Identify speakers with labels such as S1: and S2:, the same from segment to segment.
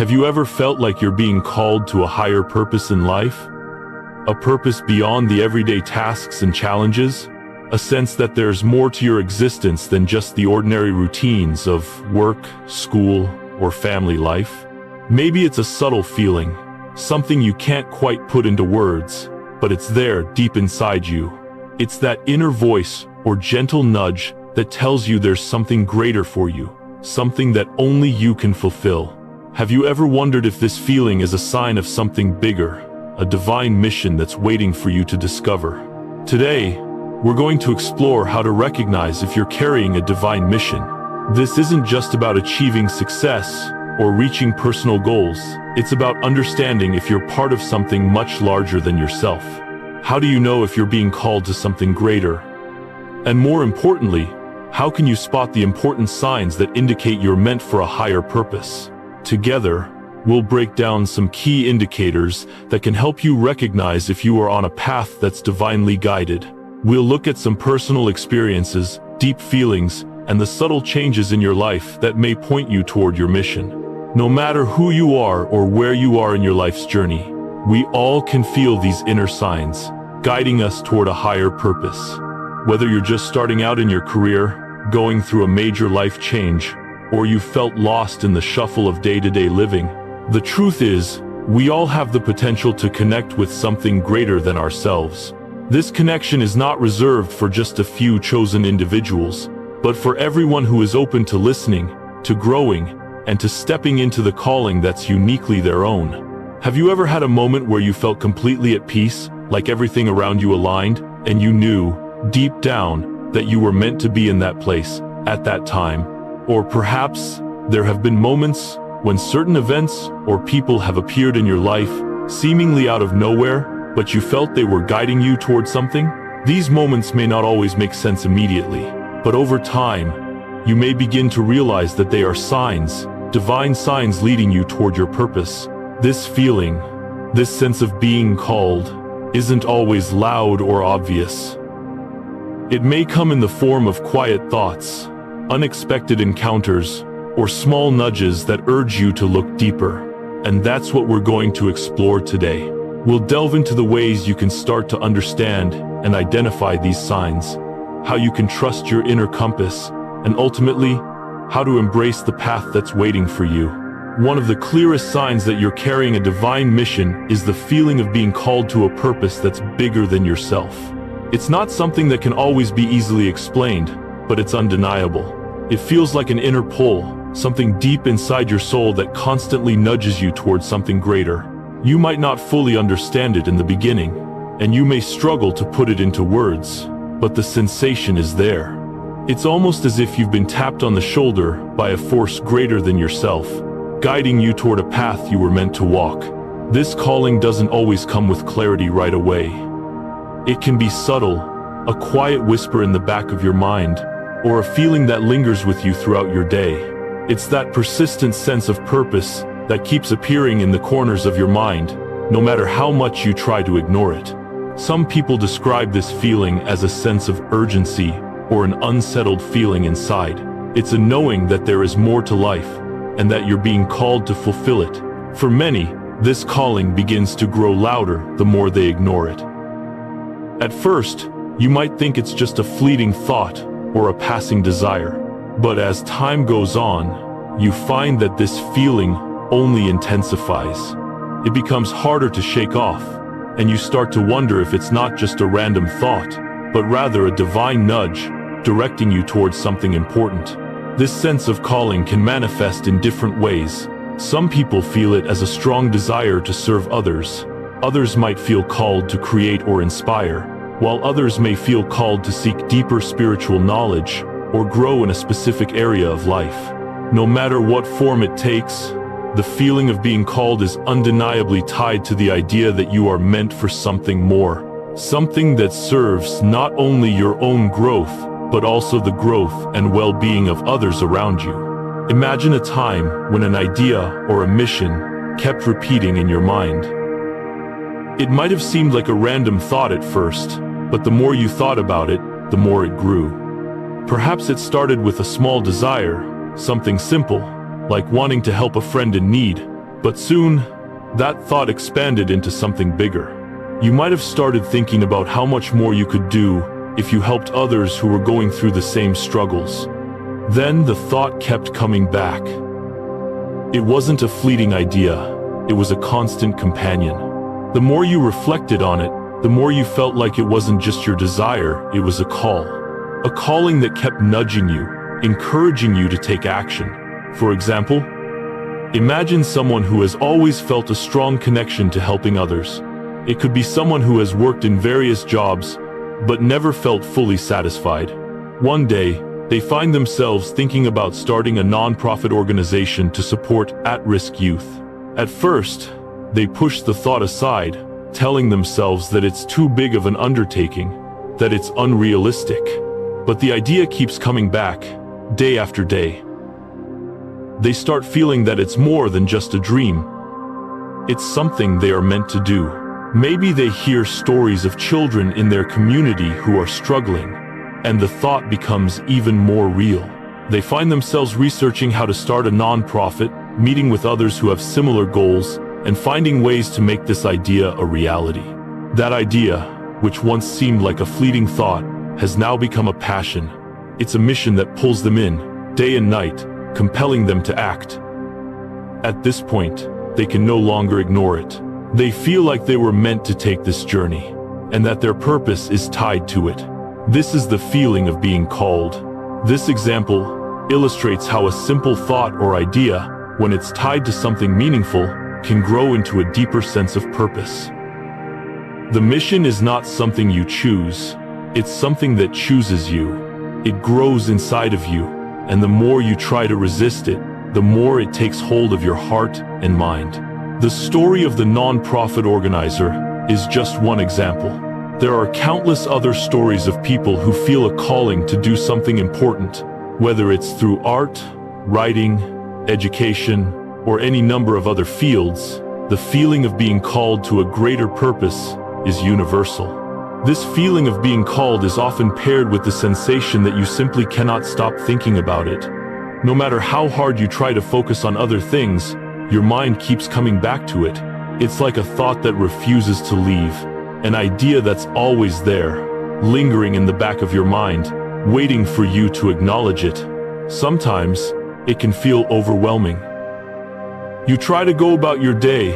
S1: Have you ever felt like you're being called to a higher purpose in life? A purpose beyond the everyday tasks and challenges? A sense that there's more to your existence than just the ordinary routines of work, school, or family life? Maybe it's a subtle feeling, something you can't quite put into words, but it's there deep inside you. It's that inner voice or gentle nudge that tells you there's something greater for you, something that only you can fulfill. Have you ever wondered if this feeling is a sign of something bigger, a divine mission that's waiting for you to discover? Today, we're going to explore how to recognize if you're carrying a divine mission. This isn't just about achieving success or reaching personal goals. It's about understanding if you're part of something much larger than yourself. How do you know if you're being called to something greater? And more importantly, how can you spot the important signs that indicate you're meant for a higher purpose? Together, we'll break down some key indicators that can help you recognize if you are on a path that's divinely guided. We'll look at some personal experiences, deep feelings, and the subtle changes in your life that may point you toward your mission. No matter who you are or where you are in your life's journey, we all can feel these inner signs, guiding us toward a higher purpose. Whether you're just starting out in your career, going through a major life change, or you felt lost in the shuffle of day-to-day living, the truth is, we all have the potential to connect with something greater than ourselves. This connection is not reserved for just a few chosen individuals, but for everyone who is open to listening, to growing, and to stepping into the calling that's uniquely their own. Have you ever had a moment where you felt completely at peace, like everything around you aligned, and you knew, deep down, that you were meant to be in that place, at that time? Or perhaps, there have been moments when certain events or people have appeared in your life, seemingly out of nowhere, but you felt they were guiding you toward something? These moments may not always make sense immediately, but over time, you may begin to realize that they are signs, divine signs leading you toward your purpose. This feeling, this sense of being called, isn't always loud or obvious. It may come in the form of quiet thoughts, unexpected encounters, or small nudges that urge you to look deeper. And that's what we're going to explore today. We'll delve into the ways you can start to understand and identify these signs, how you can trust your inner compass, and ultimately, how to embrace the path that's waiting for you. One of the clearest signs that you're carrying a divine mission is the feeling of being called to a purpose that's bigger than yourself. It's not something that can always be easily explained, but it's undeniable. It feels like an inner pull, something deep inside your soul that constantly nudges you towards something greater. You might not fully understand it in the beginning, and you may struggle to put it into words, but the sensation is there. It's almost as if you've been tapped on the shoulder by a force greater than yourself, guiding you toward a path you were meant to walk. This calling doesn't always come with clarity right away. It can be subtle, a quiet whisper in the back of your mind, or a feeling that lingers with you throughout your day. It's that persistent sense of purpose that keeps appearing in the corners of your mind, no matter how much you try to ignore it. Some people describe this feeling as a sense of urgency or an unsettled feeling inside. It's a knowing that there is more to life, and that you're being called to fulfill it. For many, this calling begins to grow louder the more they ignore it. At first, you might think it's just a fleeting thought or a passing desire. But as time goes on, you find that this feeling only intensifies. It becomes harder to shake off, and you start to wonder if it's not just a random thought, but rather a divine nudge directing you towards something important. This sense of calling can manifest in different ways. Some people feel it as a strong desire to serve others. Others might feel called to create or inspire, while others may feel called to seek deeper spiritual knowledge or grow in a specific area of life. No matter what form it takes, the feeling of being called is undeniably tied to the idea that you are meant for something more, something that serves not only your own growth, but also the growth and well-being of others around you. Imagine a time when an idea or a mission kept repeating in your mind. It might have seemed like a random thought at first, but the more you thought about it, the more it grew. Perhaps it started with a small desire, something simple, like wanting to help a friend in need, But soon, that thought expanded into something bigger. You might have started thinking about how much more you could do if you helped others who were going through the same struggles. Then the thought kept coming back. It wasn't a fleeting idea, it was a constant companion. The more you reflected on it, the more you felt like it wasn't just your desire, it was a call. A calling that kept nudging you, encouraging you to take action. For example, imagine someone who has always felt a strong connection to helping others. It could be someone who has worked in various jobs, but never felt fully satisfied. One day, they find themselves thinking about starting a non-profit organization to support at-risk youth. At first, they push the thought aside, telling themselves that it's too big of an undertaking, that it's unrealistic. But the idea keeps coming back, day after day. They start feeling that it's more than just a dream. It's something they are meant to do. Maybe they hear stories of children in their community who are struggling, and the thought becomes even more real. They find themselves researching how to start a non-profit, meeting with others who have similar goals, and finding ways to make this idea a reality. That idea, which once seemed like a fleeting thought, has now become a passion. It's a mission that pulls them in, day and night, compelling them to act. At this point, they can no longer ignore it. They feel like they were meant to take this journey, and that their purpose is tied to it. This is the feeling of being called. This example illustrates how a simple thought or idea, when it's tied to something meaningful, can grow into a deeper sense of purpose. The mission is not something you choose, it's something that chooses you. It grows inside of you, and the more you try to resist it, the more it takes hold of your heart and mind. The story of the non-profit organizer is just one example. There are countless other stories of people who feel a calling to do something important, whether it's through art, writing, education, or any number of other fields. The feeling of being called to a greater purpose is universal. This feeling of being called is often paired with the sensation that you simply cannot stop thinking about it. No matter how hard you try to focus on other things, your mind keeps coming back to it. It's like a thought that refuses to leave, an idea that's always there, lingering in the back of your mind, waiting for you to acknowledge it. Sometimes, it can feel overwhelming. You try to go about your day,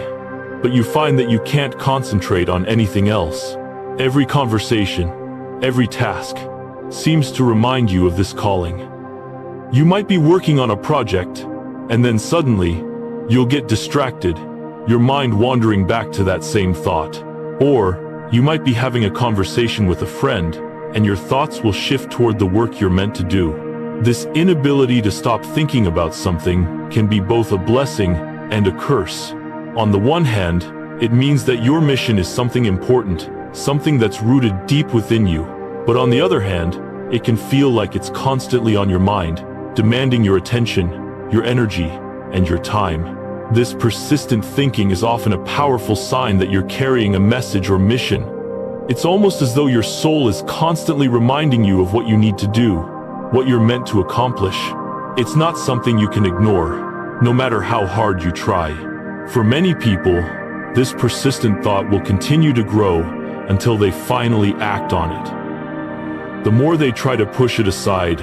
S1: but you find that you can't concentrate on anything else. Every conversation, every task, seems to remind you of this calling. You might be working on a project, and then suddenly, you'll get distracted, your mind wandering back to that same thought. Or, you might be having a conversation with a friend, and your thoughts will shift toward the work you're meant to do. This inability to stop thinking about something can be both a blessing and a curse. On the one hand, it means that your mission is something important, something that's rooted deep within you. But on the other hand, it can feel like it's constantly on your mind, demanding your attention, your energy, and your time. This persistent thinking is often a powerful sign that you're carrying a message or mission. It's almost as though your soul is constantly reminding you of what you need to do, what you're meant to accomplish. It's not something you can ignore, no matter how hard you try. For many people, this persistent thought will continue to grow until they finally act on it. The more they try to push it aside,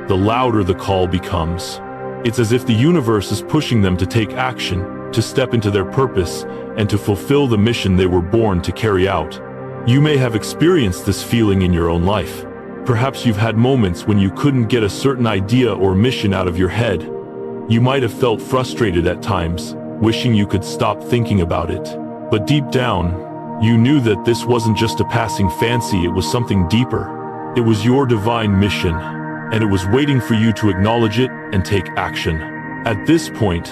S1: the louder the call becomes. It's as if the universe is pushing them to take action, to step into their purpose, and to fulfill the mission they were born to carry out. You may have experienced this feeling in your own life. Perhaps you've had moments when you couldn't get a certain idea or mission out of your head. You might have felt frustrated at times, wishing you could stop thinking about it. But deep down, you knew that this wasn't just a passing fancy, it was something deeper. It was your divine mission, and it was waiting for you to acknowledge it and take action. At this point,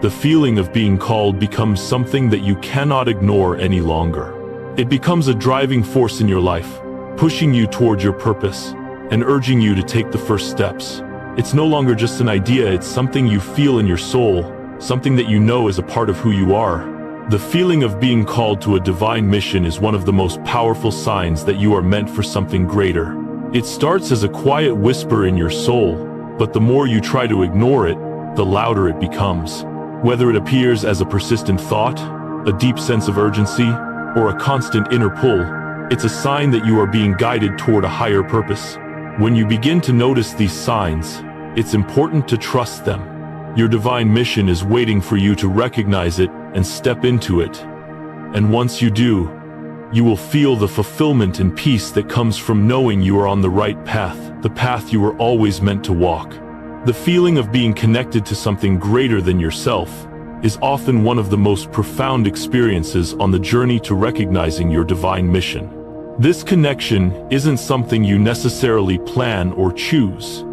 S1: the feeling of being called becomes something that you cannot ignore any longer. It becomes a driving force in your life, pushing you toward your purpose and urging you to take the first steps. It's no longer just an idea, it's something you feel in your soul, something that you know is a part of who you are. The feeling of being called to a divine mission is one of the most powerful signs that you are meant for something greater. It starts as a quiet whisper in your soul, but the more you try to ignore it, the louder it becomes. Whether it appears as a persistent thought, a deep sense of urgency, or a constant inner pull, it's a sign that you are being guided toward a higher purpose. When you begin to notice these signs, it's important to trust them. Your divine mission is waiting for you to recognize it and step into it. And once you do, you will feel the fulfillment and peace that comes from knowing you are on the right path, the path you were always meant to walk. The feeling of being connected to something greater than yourself is often one of the most profound experiences on the journey to recognizing your divine mission. This connection isn't something you necessarily plan or choose.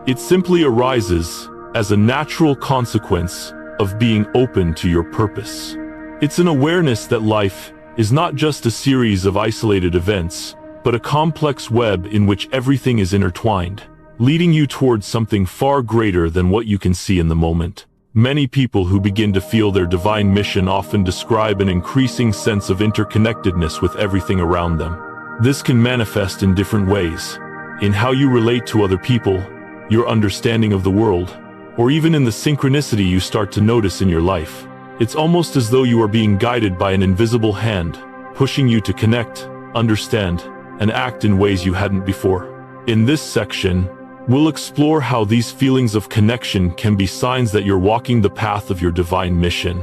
S1: It simply arises as a natural consequence of being open to your purpose. It's an awareness that life is not just a series of isolated events, but a complex web in which everything is intertwined, leading you towards something far greater than what you can see in the moment. Many people who begin to feel their divine mission often describe an increasing sense of interconnectedness with everything around them. This can manifest in different ways, in how you relate to other people, your understanding of the world, or even in the synchronicity you start to notice in your life. It's almost as though you are being guided by an invisible hand, pushing you to connect, understand, and act in ways you hadn't before. In this section, we'll explore how these feelings of connection can be signs that you're walking the path of your divine mission.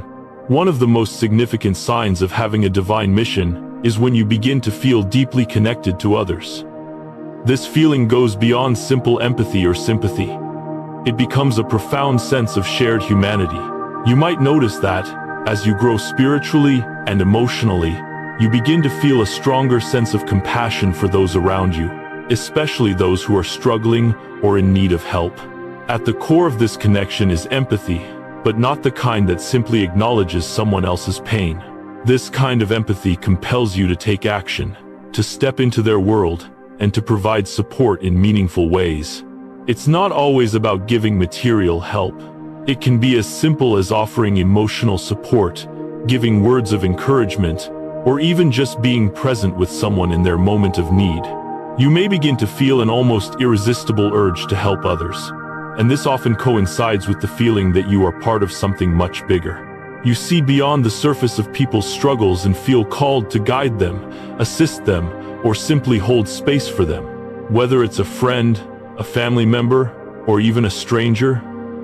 S1: One of the most significant signs of having a divine mission is when you begin to feel deeply connected to others. This feeling goes beyond simple empathy or sympathy. It becomes a profound sense of shared humanity. You might notice that, as you grow spiritually and emotionally, you begin to feel a stronger sense of compassion for those around you, especially those who are struggling or in need of help. At the core of this connection is empathy, but not the kind that simply acknowledges someone else's pain. This kind of empathy compels you to take action, to step into their world, and to provide support in meaningful ways. It's not always about giving material help. It can be as simple as offering emotional support, giving words of encouragement, or even just being present with someone in their moment of need. You may begin to feel an almost irresistible urge to help others, and this often coincides with the feeling that you are part of something much bigger. You see beyond the surface of people's struggles and feel called to guide them, assist them, or simply hold space for them. Whether it's a friend, a family member, or even a stranger,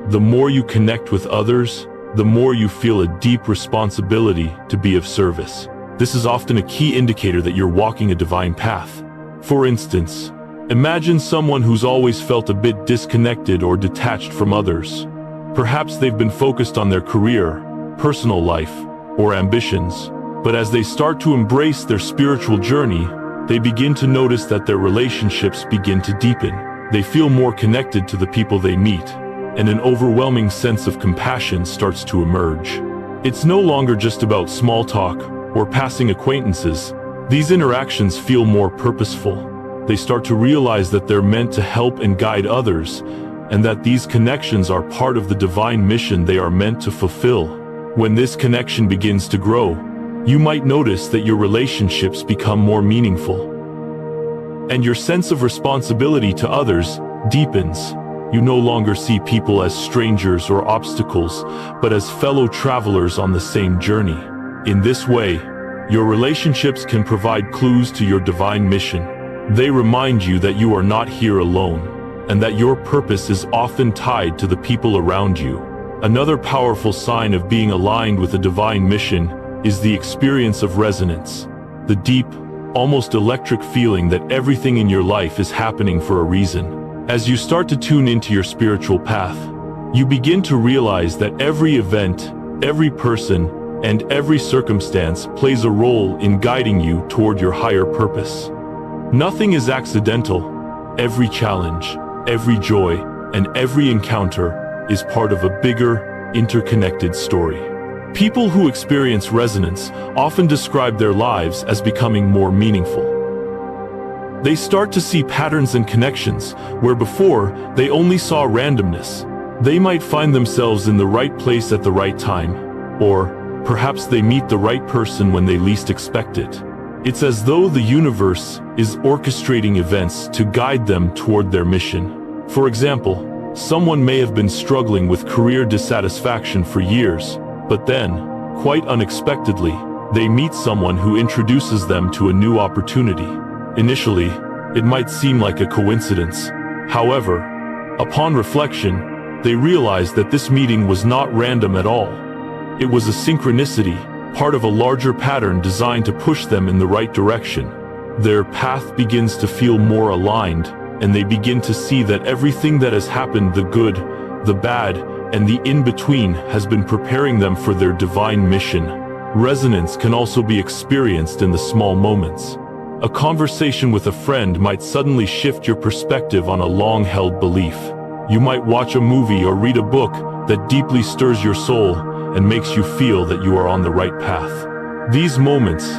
S1: the more you connect with others, the more you feel a deep responsibility to be of service. This is often a key indicator that you're walking a divine path. For instance, imagine someone who's always felt a bit disconnected or detached from others. Perhaps they've been focused on their career, personal life, or ambitions, but as they start to embrace their spiritual journey, they begin to notice that their relationships begin to deepen. They feel more connected to the people they meet, and an overwhelming sense of compassion starts to emerge. It's no longer just about small talk or passing acquaintances. These interactions feel more purposeful. They start to realize that they're meant to help and guide others, and that these connections are part of the divine mission they are meant to fulfill. When this connection begins to grow, you might notice that your relationships become more meaningful, and your sense of responsibility to others deepens. You no longer see people as strangers or obstacles, but as fellow travelers on the same journey. In this way, your relationships can provide clues to your divine mission. They remind you that you are not here alone, and that your purpose is often tied to the people around you. Another powerful sign of being aligned with a divine mission is the experience of resonance, the deep, almost electric feeling that everything in your life is happening for a reason. As you start to tune into your spiritual path, you begin to realize that every event, every person, and every circumstance plays a role in guiding you toward your higher purpose. Nothing is accidental. Every challenge, every joy, and every encounter is part of a bigger, interconnected story. People who experience resonance often describe their lives as becoming more meaningful. They start to see patterns and connections where before they only saw randomness. They might find themselves in the right place at the right time, or perhaps they meet the right person when they least expect it. It's as though the universe is orchestrating events to guide them toward their mission. For example, Someone may have been struggling with career dissatisfaction for years, but then, quite unexpectedly, they meet someone who introduces them to a new opportunity. Initially, it might seem like a coincidence. However, upon reflection, they realize that this meeting was not random at all. It was a synchronicity, part of a larger pattern designed to push them in the right direction. Their path begins to feel more aligned, and they begin to see that everything that has happened, the good, the bad, and the in-between, has been preparing them for their divine mission. Resonance can also be experienced in the small moments. A conversation with a friend might suddenly shift your perspective on a long-held belief. You might watch a movie or read a book that deeply stirs your soul and makes you feel that you are on the right path. These moments,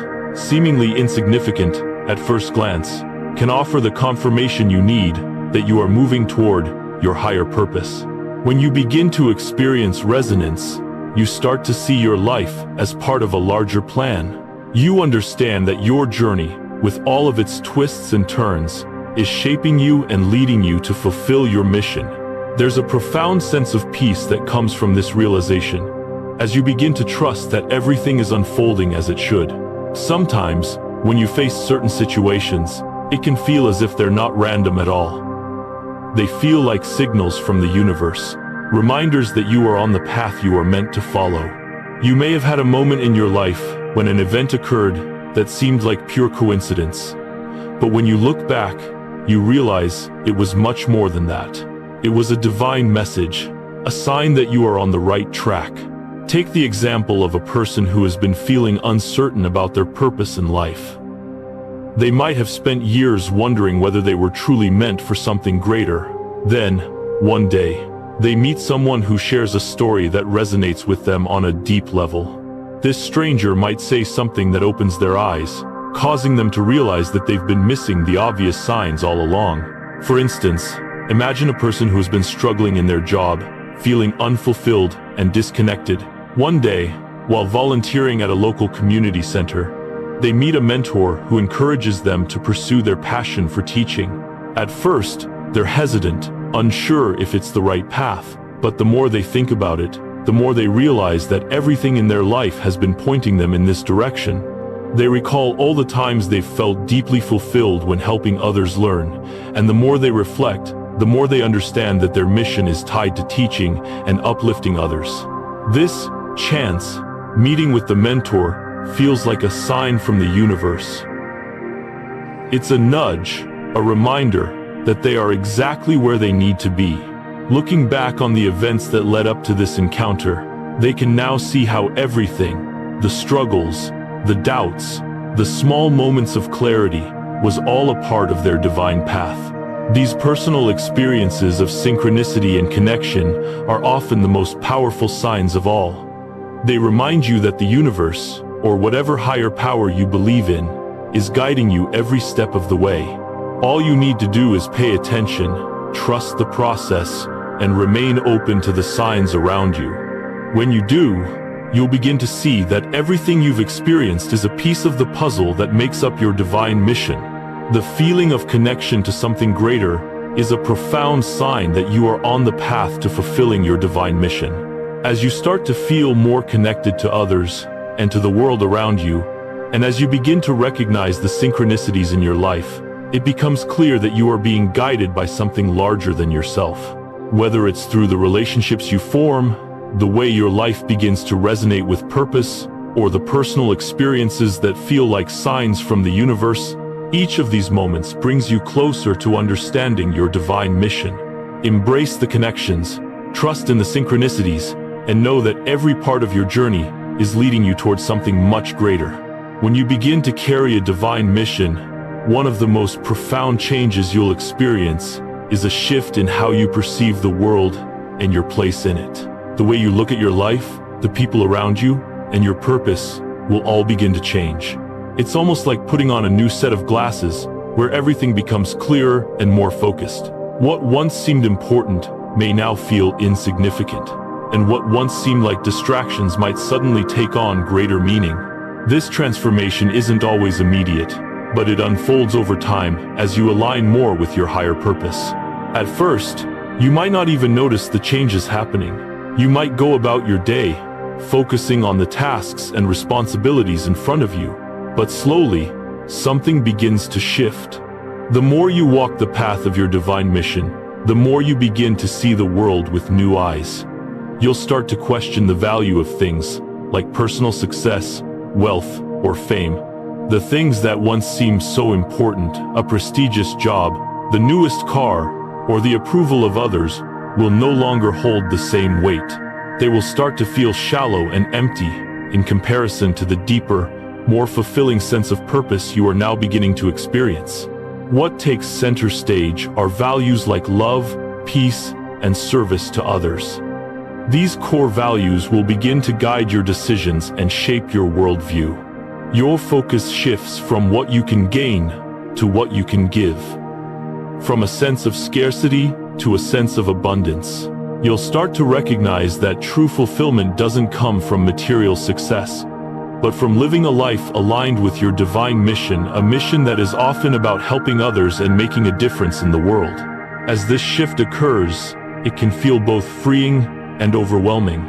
S1: seemingly insignificant at first glance, can offer the confirmation you need that you are moving toward your higher purpose. When you begin to experience resonance, you start to see your life as part of a larger plan. You understand that your journey, with all of its twists and turns, is shaping you and leading you to fulfill your mission. There's a profound sense of peace that comes from this realization, as you begin to trust that everything is unfolding as it should. Sometimes, when you face certain situations, it can feel as if they're not random at all. They feel like signals from the universe, reminders that you are on the path you are meant to follow. You may have had a moment in your life when an event occurred that seemed like pure coincidence. But when you look back, you realize it was much more than that. It was a divine message, a sign that you are on the right track. Take the example of a person who has been feeling uncertain about their purpose in life. They might have spent years wondering whether they were truly meant for something greater. Then, one day, they meet someone who shares a story that resonates with them on a deep level. This stranger might say something that opens their eyes, causing them to realize that they've been missing the obvious signs all along. For instance, imagine a person who has been struggling in their job, feeling unfulfilled and disconnected. One day, while volunteering at a local community center, they meet a mentor who encourages them to pursue their passion for teaching. At first, they're hesitant, unsure if it's the right path, but the more they think about it, the more they realize that everything in their life has been pointing them in this direction. They recall all the times they've felt deeply fulfilled when helping others learn, and the more they reflect, the more they understand that their mission is tied to teaching and uplifting others. This chance meeting with the mentor feels like a sign from the universe. It's a nudge, a reminder that they are exactly where they need to be. Looking back on the events that led up to this encounter, they can now see how everything, the struggles, the doubts, the small moments of clarity, was all a part of their divine path. These personal experiences of synchronicity and connection are often the most powerful signs of all. They remind you that the universe, or whatever higher power you believe in, is guiding you every step of the way. All you need to do is pay attention, trust the process, and remain open to the signs around you. When you do, you'll begin to see that everything you've experienced is a piece of the puzzle that makes up your divine mission. The feeling of connection to something greater is a profound sign that you are on the path to fulfilling your divine mission. As you start to feel more connected to others and to the world around you, and as you begin to recognize the synchronicities in your life, it becomes clear that you are being guided by something larger than yourself. Whether it's through the relationships you form, the way your life begins to resonate with purpose, or the personal experiences that feel like signs from the universe, each of these moments brings you closer to understanding your divine mission. Embrace the connections, trust in the synchronicities, and know that every part of your journey is leading you towards something much greater. When you begin to carry a divine mission, one of the most profound changes you'll experience is a shift in how you perceive the world and your place in it. The way you look at your life, the people around you, and your purpose will all begin to change. It's almost like putting on a new set of glasses where everything becomes clearer and more focused. What once seemed important may now feel insignificant, and what once seemed like distractions might suddenly take on greater meaning. This transformation isn't always immediate, but it unfolds over time as you align more with your higher purpose. At first, You might not even notice the changes happening. You might go about your day, focusing on the tasks and responsibilities in front of you. But slowly, something begins to shift. The more you walk the path of your divine mission, the more you begin to see the world with new eyes. You'll start to question the value of things like personal success, wealth, or fame. The things that once seemed so important, a prestigious job, the newest car, or the approval of others, will no longer hold the same weight. They will start to feel shallow and empty in comparison to the deeper, more fulfilling sense of purpose you are now beginning to experience. What takes center stage are values like love, peace, and service to others. These core values will begin to guide your decisions and shape your worldview. Your focus shifts from what you can gain to what you can give. From a sense of scarcity to a sense of abundance. You'll start to recognize that true fulfillment doesn't come from material success, but from living a life aligned with your divine mission, a mission that is often about helping others and making a difference in the world. As this shift occurs, it can feel both freeing and overwhelming.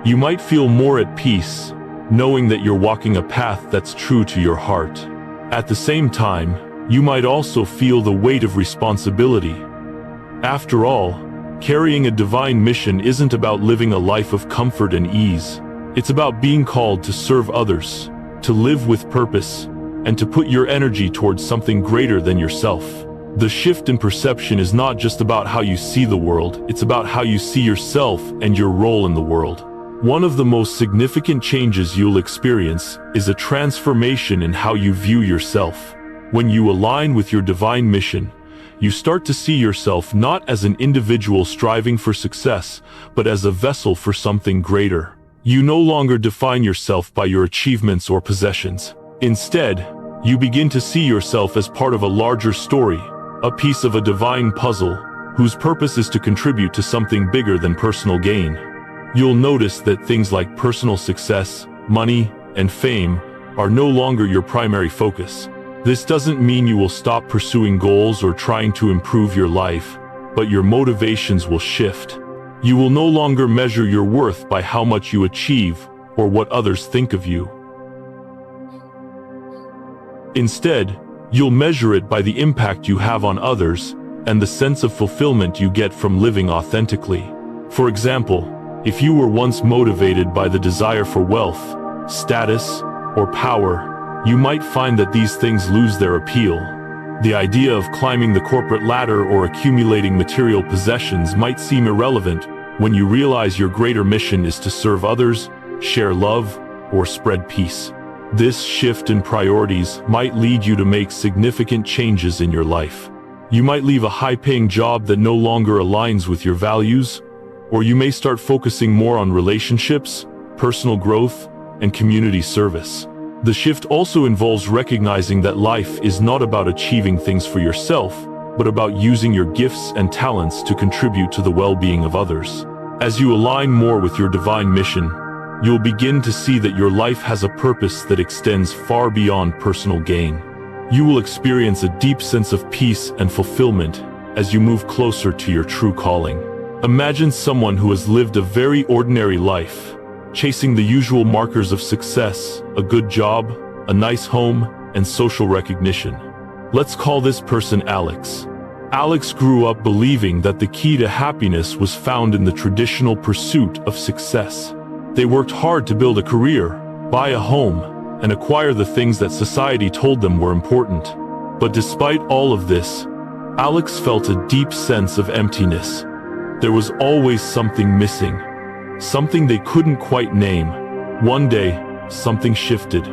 S1: You might feel more at peace, knowing that you're walking a path that's true to your heart. At the same time, you might also feel the weight of responsibility. After all, carrying a divine mission isn't about living a life of comfort and ease. It's about being called to serve others, to live with purpose, and to put your energy towards something greater than yourself. The shift in perception is not just about how you see the world, it's about how you see yourself and your role in the world. One of the most significant changes you'll experience is a transformation in how you view yourself. When you align with your divine mission, you start to see yourself not as an individual striving for success, but as a vessel for something greater. You no longer define yourself by your achievements or possessions. Instead, you begin to see yourself as part of a larger story, a piece of a divine puzzle, whose purpose is to contribute to something bigger than personal gain. You'll notice that things like personal success, money, and fame are no longer your primary focus. This doesn't mean you will stop pursuing goals or trying to improve your life, but your motivations will shift. You will no longer measure your worth by how much you achieve or what others think of you. Instead, you'll measure it by the impact you have on others and the sense of fulfillment you get from living authentically. For example, if you were once motivated by the desire for wealth, status, or power, you might find that these things lose their appeal. The idea of climbing the corporate ladder or accumulating material possessions might seem irrelevant when you realize your greater mission is to serve others, share love, or spread peace. This shift in priorities might lead you to make significant changes in your life. You might leave a high-paying job that no longer aligns with your values, or you may start focusing more on relationships, personal growth, and community service. The shift also involves recognizing that life is not about achieving things for yourself, but about using your gifts and talents to contribute to the well-being of others. As you align more with your divine mission, you'll begin to see that your life has a purpose that extends far beyond personal gain. You will experience a deep sense of peace and fulfillment as you move closer to your true calling. Imagine someone who has lived a very ordinary life, chasing the usual markers of success, a good job, a nice home, and social recognition. Let's call this person Alex. Alex grew up believing that the key to happiness was found in the traditional pursuit of success. They worked hard to build a career, buy a home, and acquire the things that society told them were important. But despite all of this, Alex felt a deep sense of emptiness. There was always something missing. Something they couldn't quite name. One day, something shifted.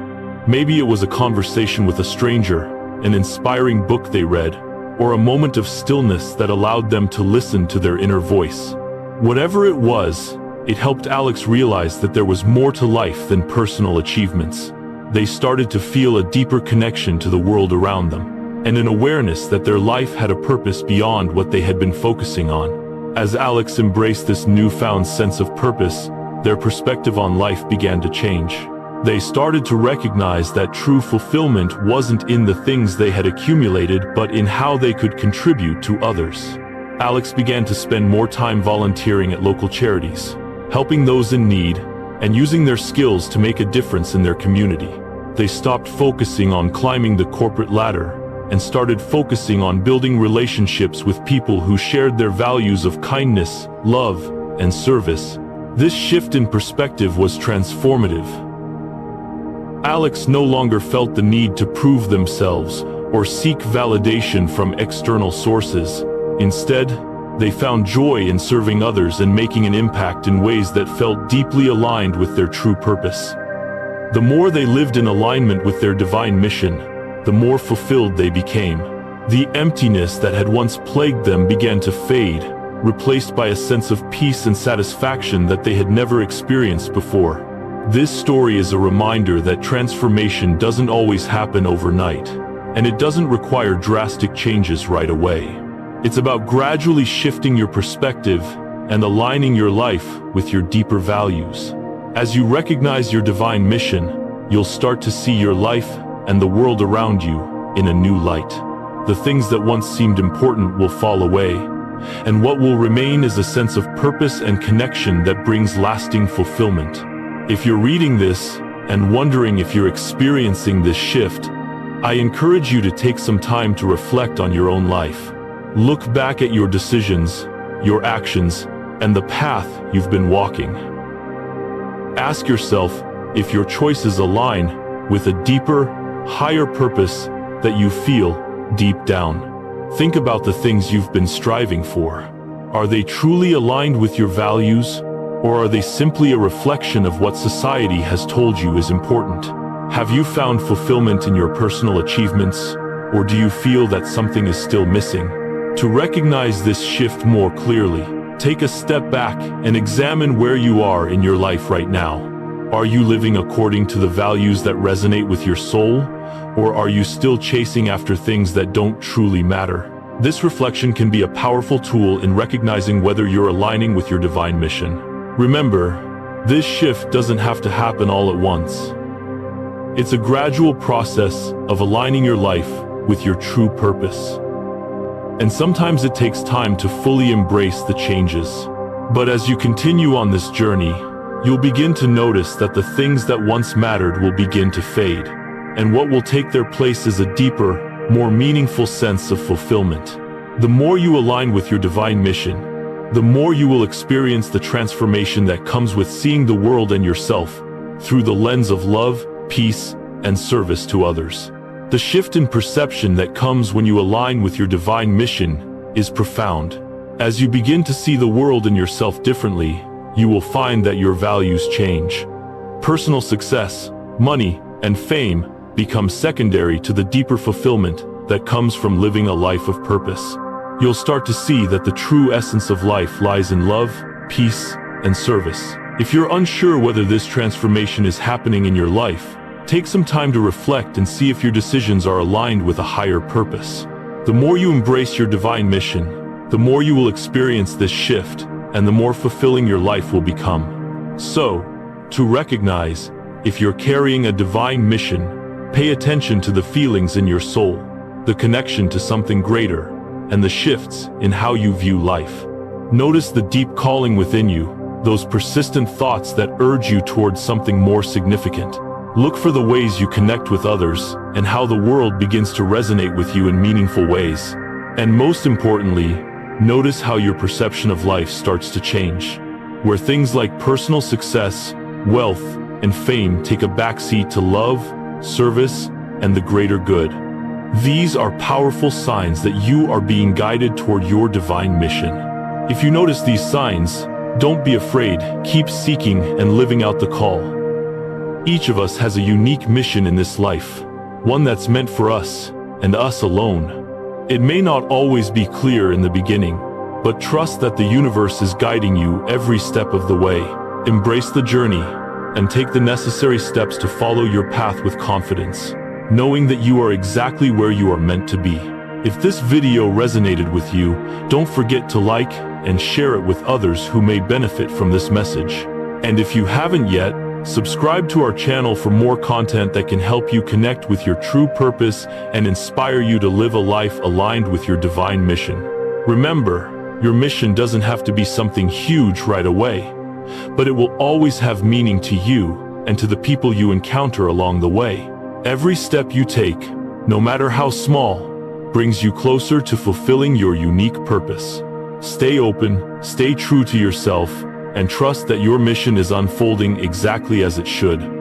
S1: Maybe it was a conversation with a stranger, an inspiring book they read, or a moment of stillness that allowed them to listen to their inner voice. Whatever it was, it helped Alex realize that there was more to life than personal achievements. They started to feel a deeper connection to the world around them, and an awareness that their life had a purpose beyond what they had been focusing on. As Alex embraced this newfound sense of purpose, their perspective on life began to change. They started to recognize that true fulfillment wasn't in the things they had accumulated, but in how they could contribute to others. Alex began to spend more time volunteering at local charities, helping those in need, and using their skills to make a difference in their community. They stopped focusing on climbing the corporate ladder and started focusing on building relationships with people who shared their values of kindness, love, and service. This shift in perspective was transformative. Alex no longer felt the need to prove themselves or seek validation from external sources. Instead, they found joy in serving others and making an impact in ways that felt deeply aligned with their true purpose. The more they lived in alignment with their divine mission, the more fulfilled they became. The emptiness that had once plagued them began to fade, replaced by a sense of peace and satisfaction that they had never experienced before. This story is a reminder that transformation doesn't always happen overnight, and it doesn't require drastic changes right away. It's about gradually shifting your perspective and aligning your life with your deeper values. As you recognize your divine mission, you'll start to see your life and the world around you in a new light. The things that once seemed important will fall away, and what will remain is a sense of purpose and connection that brings lasting fulfillment. If you're reading this and wondering if you're experiencing this shift, I encourage you to take some time to reflect on your own life. Look back at your decisions, your actions, and the path you've been walking. Ask yourself if your choices align with a deeper, higher purpose that you feel deep down. Think about the things you've been striving for. Are they truly aligned with your values, or are they simply a reflection of what society has told you is important? Have you found fulfillment in your personal achievements, or do you feel that something is still missing? To recognize this shift more clearly, take a step back and examine where you are in your life right now. Are you living according to the values that resonate with your soul, or are you still chasing after things that don't truly matter? This reflection can be a powerful tool in recognizing whether you're aligning with your divine mission. Remember, this shift doesn't have to happen all at once. It's a gradual process of aligning your life with your true purpose. And sometimes it takes time to fully embrace the changes. But as you continue on this journey, you'll begin to notice that the things that once mattered will begin to fade, and what will take their place is a deeper, more meaningful sense of fulfillment. The more you align with your divine mission, the more you will experience the transformation that comes with seeing the world and yourself through the lens of love, peace, and service to others. The shift in perception that comes when you align with your divine mission is profound. As you begin to see the world and yourself differently, you will find that your values change. Personal success, money, and fame become secondary to the deeper fulfillment that comes from living a life of purpose. You'll start to see that the true essence of life lies in love, peace, and service. If you're unsure whether this transformation is happening in your life, take some time to reflect and see if your decisions are aligned with a higher purpose. The more you embrace your divine mission, the more you will experience this shift, and the more fulfilling your life will become. So, to recognize if you're carrying a divine mission, pay attention to the feelings in your soul, the connection to something greater, and the shifts in how you view life. Notice the deep calling within you, those persistent thoughts that urge you towards something more significant. Look for the ways you connect with others and how the world begins to resonate with you in meaningful ways. And most importantly, notice how your perception of life starts to change, where things like personal success, wealth, and fame take a backseat to love, service, and the greater good. These are powerful signs that you are being guided toward your divine mission. If you notice these signs, don't be afraid, keep seeking and living out the call. Each of us has a unique mission in this life, one that's meant for us, and us alone. It may not always be clear in the beginning, but trust that the universe is guiding you every step of the way. Embrace the journey, and take the necessary steps to follow your path with confidence, knowing that you are exactly where you are meant to be. If this video resonated with you, don't forget to like and share it with others who may benefit from this message. And if you haven't yet, subscribe to our channel for more content that can help you connect with your true purpose and inspire you to live a life aligned with your divine mission. Remember, Your mission doesn't have to be something huge right away, but it will always have meaning to you and to the people you encounter along the way. Every step you take, no matter how small, brings you closer to fulfilling your unique purpose. Stay open, stay true to yourself, and trust that your mission is unfolding exactly as it should.